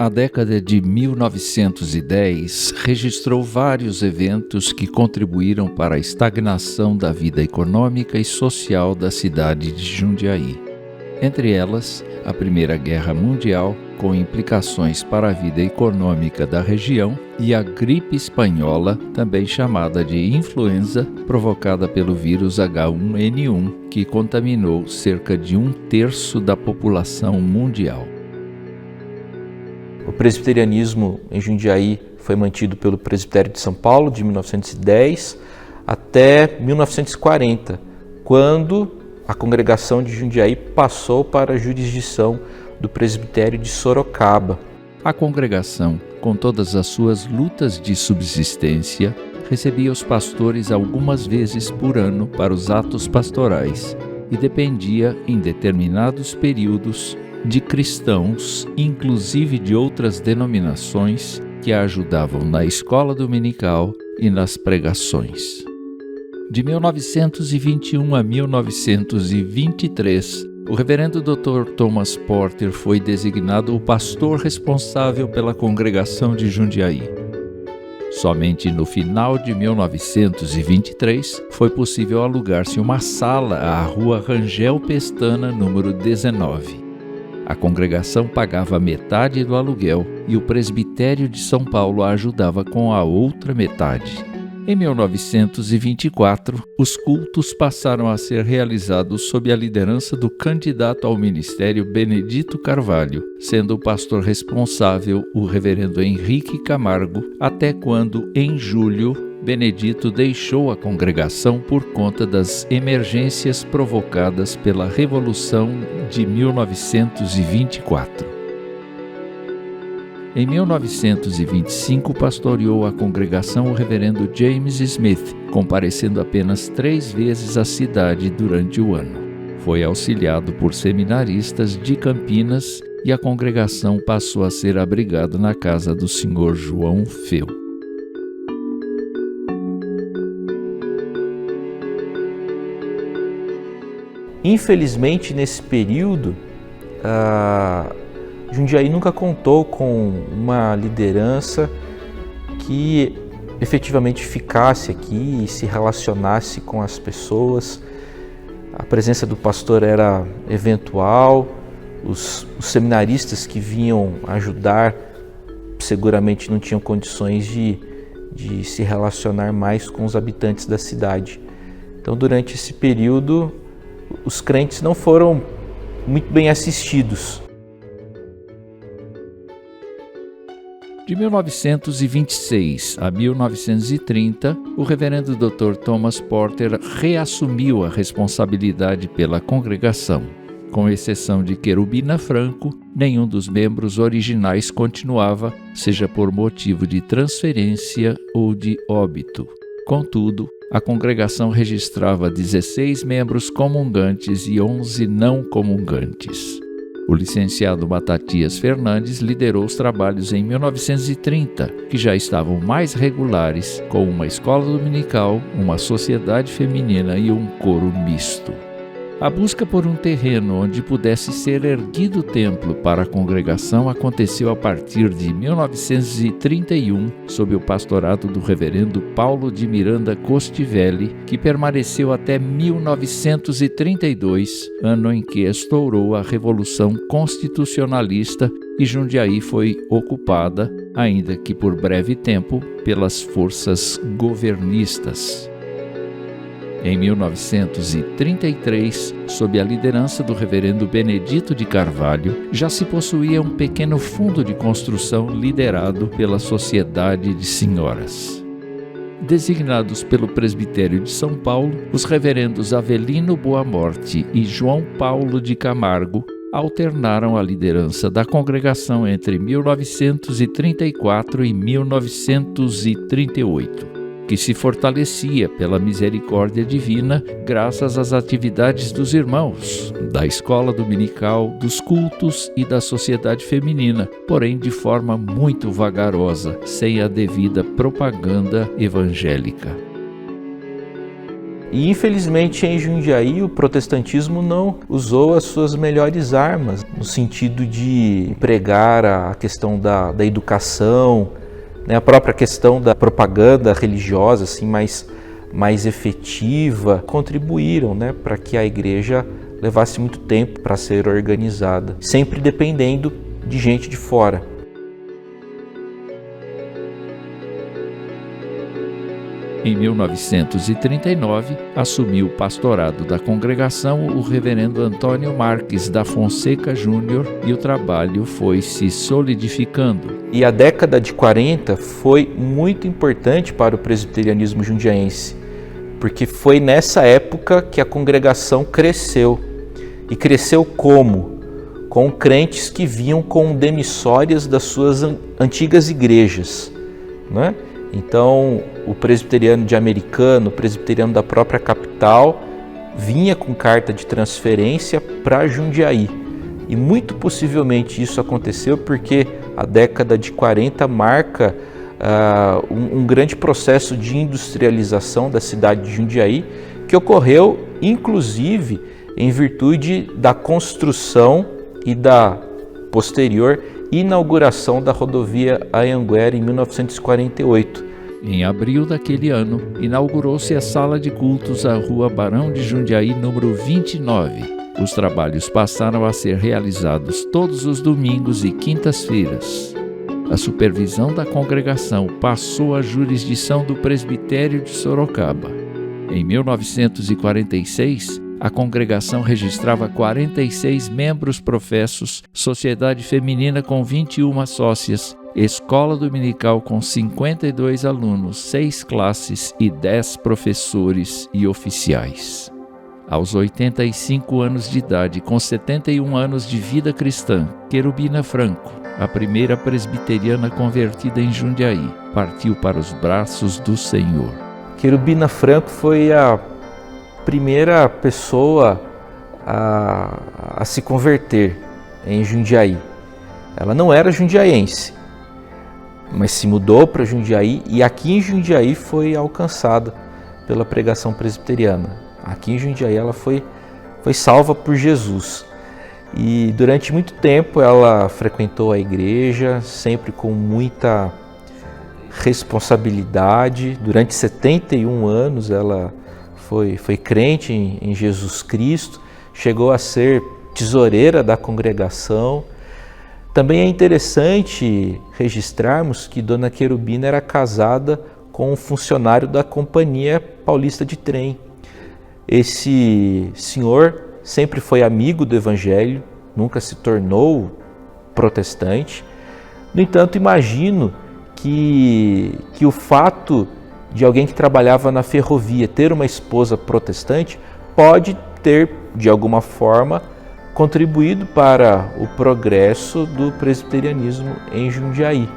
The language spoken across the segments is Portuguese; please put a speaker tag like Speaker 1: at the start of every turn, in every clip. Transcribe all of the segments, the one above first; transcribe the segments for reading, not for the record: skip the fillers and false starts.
Speaker 1: A década de 1910 registrou vários eventos que contribuíram para a estagnação da vida econômica e social da cidade de Jundiaí. Entre elas, a Primeira Guerra Mundial, com implicações para a vida econômica da região, e a gripe espanhola, também chamada de influenza, provocada pelo vírus H1N1, que contaminou cerca de 1/3 da população mundial.
Speaker 2: O presbiterianismo em Jundiaí foi mantido pelo Presbitério de São Paulo de 1910 até 1940, quando a congregação de Jundiaí passou para a jurisdição do Presbitério de Sorocaba.
Speaker 1: A congregação, com todas as suas lutas de subsistência, recebia os pastores algumas vezes por ano para os atos pastorais e dependia, em determinados períodos, de cristãos, inclusive de outras denominações, que a ajudavam na escola dominical e nas pregações. De 1921 a 1923, o reverendo Dr. Thomas Porter foi designado o pastor responsável pela congregação de Jundiaí. Somente no final de 1923 foi possível alugar-se uma sala à Rua Rangel Pestana, número 19. A congregação pagava metade do aluguel e o presbitério de São Paulo a ajudava com a outra metade. Em 1924, os cultos passaram a ser realizados sob a liderança do candidato ao ministério Benedito Carvalho, sendo o pastor responsável o reverendo Henrique Camargo, até quando, em julho, Benedito deixou a congregação por conta das emergências provocadas pela Revolução de 1924. Em 1925, pastoreou a congregação o reverendo James Smith, comparecendo apenas 3 vezes à cidade durante o ano. Foi auxiliado por seminaristas de Campinas e a congregação passou a ser abrigada na casa do Sr. João Feu.
Speaker 2: Infelizmente, nesse período, Jundiaí nunca contou com uma liderança que efetivamente ficasse aqui e se relacionasse com as pessoas. A presença do pastor era eventual, os seminaristas que vinham ajudar seguramente não tinham condições de se relacionar mais com os habitantes da cidade. Então, durante esse período, os crentes não foram muito bem assistidos.
Speaker 1: De 1926 a 1930, o reverendo Dr. Thomas Porter reassumiu a responsabilidade pela congregação. Com exceção de Querubina Franco, nenhum dos membros originais continuava, seja por motivo de transferência ou de óbito. Contudo, a congregação registrava 16 membros comungantes e 11 não comungantes. O licenciado Matatias Fernandes liderou os trabalhos em 1930, que já estavam mais regulares, com uma escola dominical, uma sociedade feminina e um coro misto. A busca por um terreno onde pudesse ser erguido o templo para a congregação aconteceu a partir de 1931, sob o pastorado do reverendo Paulo de Miranda Costivelli, que permaneceu até 1932, ano em que estourou a Revolução Constitucionalista e Jundiaí foi ocupada, ainda que por breve tempo, pelas forças governistas. Em 1933, sob a liderança do reverendo Benedito de Carvalho, já se possuía um pequeno fundo de construção liderado pela Sociedade de Senhoras. Designados pelo Presbitério de São Paulo, os reverendos Avelino Boamorte e João Paulo de Camargo alternaram a liderança da congregação entre 1934 e 1938. Que se fortalecia pela misericórdia divina graças às atividades dos irmãos, da escola dominical, dos cultos e da sociedade feminina, porém de forma muito vagarosa, sem a devida propaganda evangélica.
Speaker 2: E infelizmente em Jundiaí o protestantismo não usou as suas melhores armas, no sentido de pregar a questão da educação, né, a própria questão da propaganda religiosa assim, mais efetiva, contribuíram, né, para que a igreja levasse muito tempo para ser organizada, sempre dependendo de gente de fora.
Speaker 1: Em 1939, assumiu o pastorado da congregação o reverendo Antônio Marques da Fonseca Júnior e o trabalho foi se solidificando.
Speaker 2: E a década de 40 foi muito importante para o presbiterianismo jundiaense, porque foi nessa época que a congregação cresceu. E cresceu como? Com crentes que vinham com demissórias das suas antigas igrejas, né? Então, o presbiteriano de Americana, o presbiteriano da própria capital, vinha com carta de transferência para Jundiaí. E muito possivelmente isso aconteceu porque a década de 40 marca um grande processo de industrialização da cidade de Jundiaí, que ocorreu, inclusive, em virtude da construção e da posterior inauguração da rodovia Anhanguera em 1948.
Speaker 1: Em abril daquele ano, inaugurou-se a Sala de Cultos à Rua Barão de Jundiaí, número 29. Os trabalhos passaram a ser realizados todos os domingos e quintas-feiras. A supervisão da congregação passou à jurisdição do presbitério de Sorocaba. Em 1946, a congregação registrava 46 membros professos, sociedade feminina com 21 sócias, escola dominical com 52 alunos, 6 classes e 10 professores e oficiais. Aos 85 anos de idade, com 71 anos de vida cristã, Querubina Franco, a primeira presbiteriana convertida em Jundiaí, partiu para os braços do Senhor.
Speaker 2: Querubina Franco foi a primeira pessoa a se converter em Jundiaí. Ela não era jundiaense, mas se mudou para Jundiaí e aqui em Jundiaí foi alcançada pela pregação presbiteriana. Aqui em Jundiaí ela foi salva por Jesus. E durante muito tempo ela frequentou a igreja, sempre com muita responsabilidade. Durante 71 anos ela foi crente em Jesus Cristo, chegou a ser tesoureira da congregação. Também é interessante registrarmos que Dona Querubina era casada com um funcionário da Companhia Paulista de Trem. Esse senhor sempre foi amigo do Evangelho, nunca se tornou protestante. No entanto, imagino que o fato de alguém que trabalhava na ferrovia ter uma esposa protestante pode ter, de alguma forma, contribuído para o progresso do presbiterianismo em Jundiaí.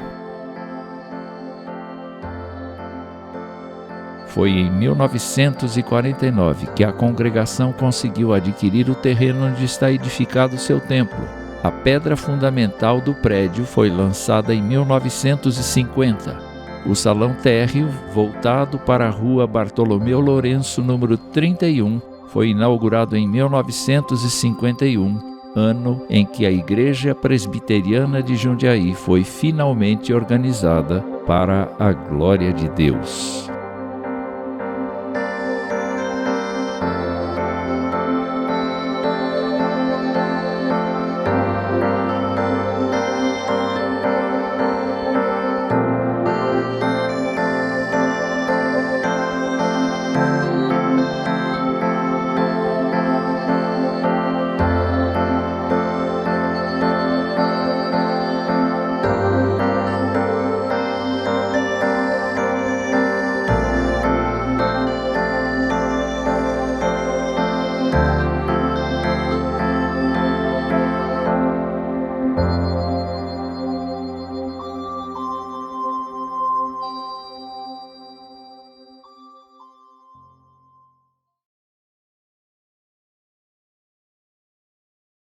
Speaker 1: Foi em 1949 que a congregação conseguiu adquirir o terreno onde está edificado seu templo. A pedra fundamental do prédio foi lançada em 1950. O salão térreo, voltado para a rua Bartolomeu Lourenço, número 31, foi inaugurado em 1951, ano em que a Igreja Presbiteriana de Jundiaí foi finalmente organizada para a glória de Deus.